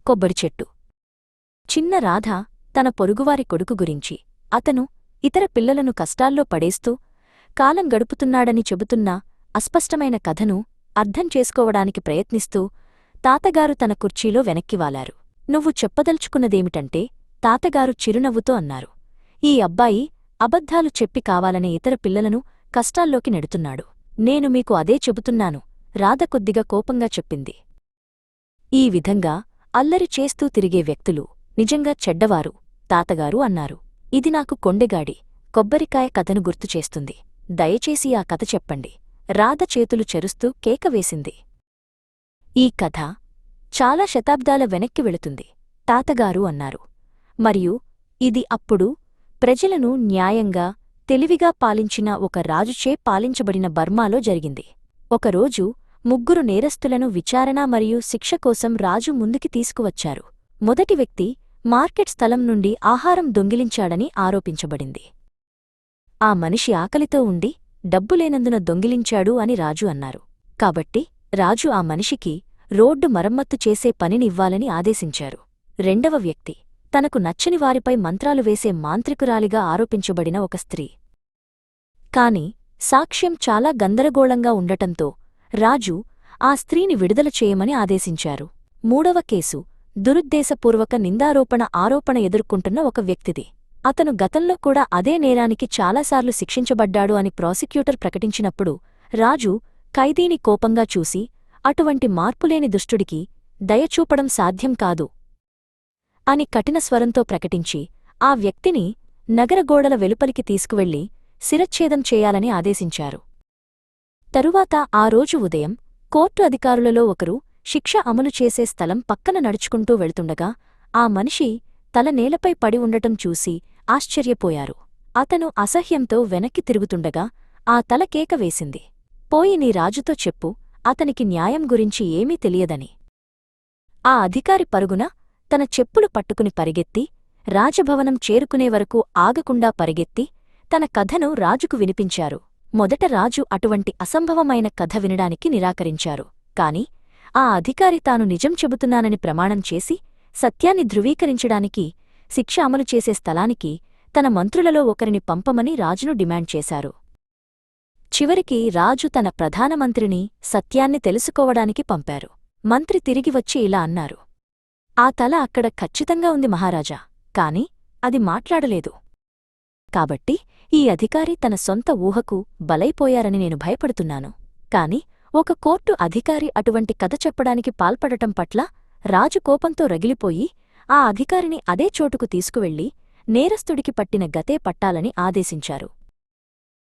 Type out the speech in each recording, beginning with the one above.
కొబ్బరి చెట్టు. చిన్న రాధ తన పొరుగువారి కొడుకు గురించి, అతను ఇతర పిల్లలను కష్టాల్లో పడేస్తూ కాలం గడుపుతున్నాడని చెబుతున్న అస్పష్టమైన కథను అర్థం చేసుకోవడానికి ప్రయత్నిస్తూ తాతగారు తన కుర్చీలో వెనక్కివాలారు. నువ్వు చెప్పదలుచుకున్నదేమిటంటే? తాతగారు చిరునవ్వుతో అన్నారు. ఈ అబ్బాయి అబద్ధాలు చెప్పి కావాలనే ఇతర పిల్లలను కష్టాల్లోకి నెడుతున్నాడు. నేను మీకు అదే చెబుతున్నాను, రాధ కొద్దిగా కోపంగా చెప్పింది. ఈ విధంగా అల్లరి చేస్తూ తిరిగే వ్యక్తులు నిజంగా చెడ్డవారు, తాతగారు అన్నారు. ఇది నాకు కొండెగాడి కొబ్బరికాయ కథను గుర్తుచేస్తుంది. దయచేసి ఆ కథ చెప్పండి. రాధ చేతులు చెరుస్తూ కేక వేసింది. ఈ కథ చాలా శతాబ్దాల వెనక్కి వెళుతుంది, తాతగారు అన్నారు. మరియు ఇది అప్పుడు ప్రజలను న్యాయంగా, తెలివిగా పాలించిన ఒక రాజుచే పాలించబడిన బర్మాలో జరిగింది. ఒకరోజు ముగ్గురు నేరస్తులను విచారణ మరియు శిక్ష కోసం రాజు ముందుకి తీసుకువచ్చారు. మొదటి వ్యక్తి మార్కెట్ స్థలం నుండి ఆహారం దొంగిలించాడని ఆరోపించబడింది. ఆ మనిషి ఆకలితో ఉండి డబ్బులేనందున దొంగిలించాడు అని రాజు అన్నారు. కాబట్టి రాజు ఆ మనిషికి రోడ్డు మరమ్మత్తు చేసే పనినివ్వాలని ఆదేశించారు. రెండవ వ్యక్తి తనకు నచ్చని వారిపై మంత్రాలు వేసే మాంత్రికురాలిగా ఆరోపించబడిన ఒక స్త్రీ. కాని సాక్ష్యం చాలా గందరగోళంగా ఉండటంతో రాజు ఆ స్త్రీని విడుదల చేయమని ఆదేశించారు. మూడవ కేసు దురుద్దేశపూర్వక నిందారోపణ ఆరోపణ ఎదుర్కొంటున్న ఒక వ్యక్తిది. అతను గతంలో కూడా అదే నేరానికి చాలాసార్లు శిక్షించబడ్డాడు అని ప్రాసిక్యూటర్ ప్రకటించినప్పుడు రాజు ఖైదీని కోపంగా చూసి, అటువంటి మార్పులేని దుష్టుడికి దయచూపడం సాధ్యం కాదు అని కఠిన స్వరంతో ప్రకటించి ఆ వ్యక్తిని నగరగోడల వెలుపలికి తీసుకువెళ్లి శిరచ్ఛేదం చేయాలని ఆదేశించారు. తరువాత ఆ రోజు ఉదయం కోర్టు అధికారులలో ఒకరు శిక్ష అమలు చేసే స్థలం పక్కన నడుచుకుంటూ వెళ్తుండగా ఆ మనిషి తల నేలపై పడి ఉండటం చూసి ఆశ్చర్యపోయారు. అతను అసహ్యంతో వెనక్కి తిరుగుతుండగా ఆ తల కేక వేసింది. పోయి నీ రాజుతో చెప్పు, అతనికి న్యాయం గురించి ఏమీ తెలియదని. ఆ అధికారి పరుగున తన చెప్పులు పట్టుకుని పరిగెత్తి రాజభవనం చేరుకునే వరకు ఆగకుండా పరిగెత్తి తన కథను రాజుకు వినిపించారు. మొదట రాజు అటువంటి అసంభవమైన కథ వినడానికి నిరాకరించారు. కాని ఆ అధికారి తాను నిజం చెబుతున్నానని ప్రమాణం చేసి సత్యాన్ని ధృవీకరించడానికి శిక్ష అమలు చేసే స్థలానికి తన మంత్రులలో ఒకరిని పంపమని రాజును డిమాండ్ చేశారు. చివరికి రాజు తన ప్రధానమంత్రిని సత్యాన్ని తెలుసుకోవడానికి పంపారు. మంత్రి తిరిగి వచ్చి ఇలా అన్నారు. ఆ తల అక్కడ ఖచ్చితంగా ఉంది మహారాజా, కాని అది మాట్లాడలేదు. కాబట్టి ఈ అధికారి తన సొంత ఊహకు బలైపోయారని నేను భయపడుతున్నాను. కాని ఒక కోర్టు అధికారి అటువంటి కథ చెప్పడానికి పాల్పడటం పట్ల రాజు కోపంతో రగిలిపోయి ఆ అధికారిని అదే చోటుకు తీసుకువెళ్లి నేరస్తుడికి పట్టిన గతే పట్టాలని ఆదేశించారు.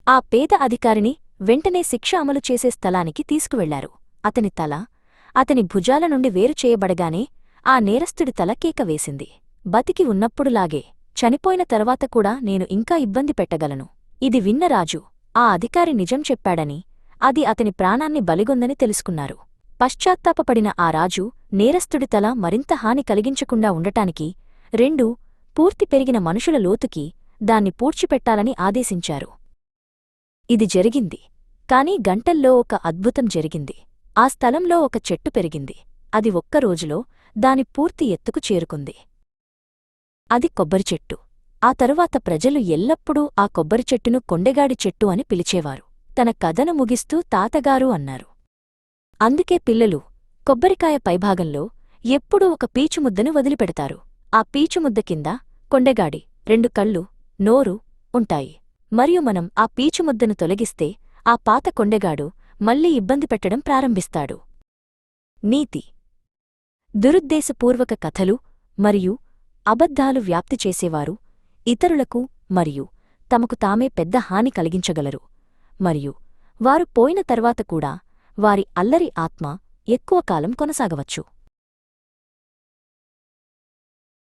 ఆ పేద అధికారిని వెంటనే శిక్ష అమలు చేసే స్థలానికి తీసుకువెళ్లారు. అతని తల అతని భుజాల నుండి వేరు చేయబడగానే ఆ నేరస్తుడి తల కేక వేసింది. బతికి ఉన్నప్పుడులాగే చనిపోయిన తర్వాత కూడా నేను ఇంకా ఇబ్బంది పెట్టగలను. ఇది విన్న రాజు ఆ అధికారి నిజం చెప్పాడని, అది అతని ప్రాణాన్ని బలిగొందని తెలుసుకున్నారు. పశ్చాత్తాపపడిన ఆ రాజు నేరస్తుడి తల మరింత హాని కలిగించకుండా ఉండటానికి 2 పూర్తి పెరిగిన మనుషుల లోతుకి దాన్ని పూడ్చిపెట్టాలని ఆదేశించారు. ఇది జరిగింది. కాని గంటల్లో ఒక అద్భుతం జరిగింది. ఆ స్థలంలో ఒక చెట్టు పెరిగింది. అది ఒక్క రోజులో దాని పూర్తి ఎత్తుకు చేరుకుంది. అది కొబ్బరి చెట్టు. ఆ తరువాత ప్రజలు ఎల్లప్పుడూ ఆ కొబ్బరి చెట్టును కొండెగాడి చెట్టు అని పిలిచేవారు. తన కథను ముగిస్తూ తాతగారు అన్నారు. అందుకే పిల్లలు కొబ్బరికాయ పైభాగంలో ఎప్పుడూ ఒక పీచుముద్దను వదిలిపెడతారు. ఆ పీచుముద్ద కింద కొండెగాడి 2 కళ్ళు, నోరు ఉంటాయి. మరియు మనం ఆ పీచుముద్దను తొలగిస్తే ఆ పాత కొండెగాడు మళ్లీ ఇబ్బంది పెట్టడం ప్రారంభిస్తాడు. నీతి: దురుద్దేశపూర్వక కథలు మరియు అబద్ధాలు వ్యాప్తి చేసేవారు ఇతరులకు మరియు తమకు తామే పెద్ద హాని కలిగించగలరు. మరియు వారు పోయిన తర్వాత కూడా వారి అల్లరి ఆత్మ ఎక్కువ కాలం కొనసాగవచ్చు.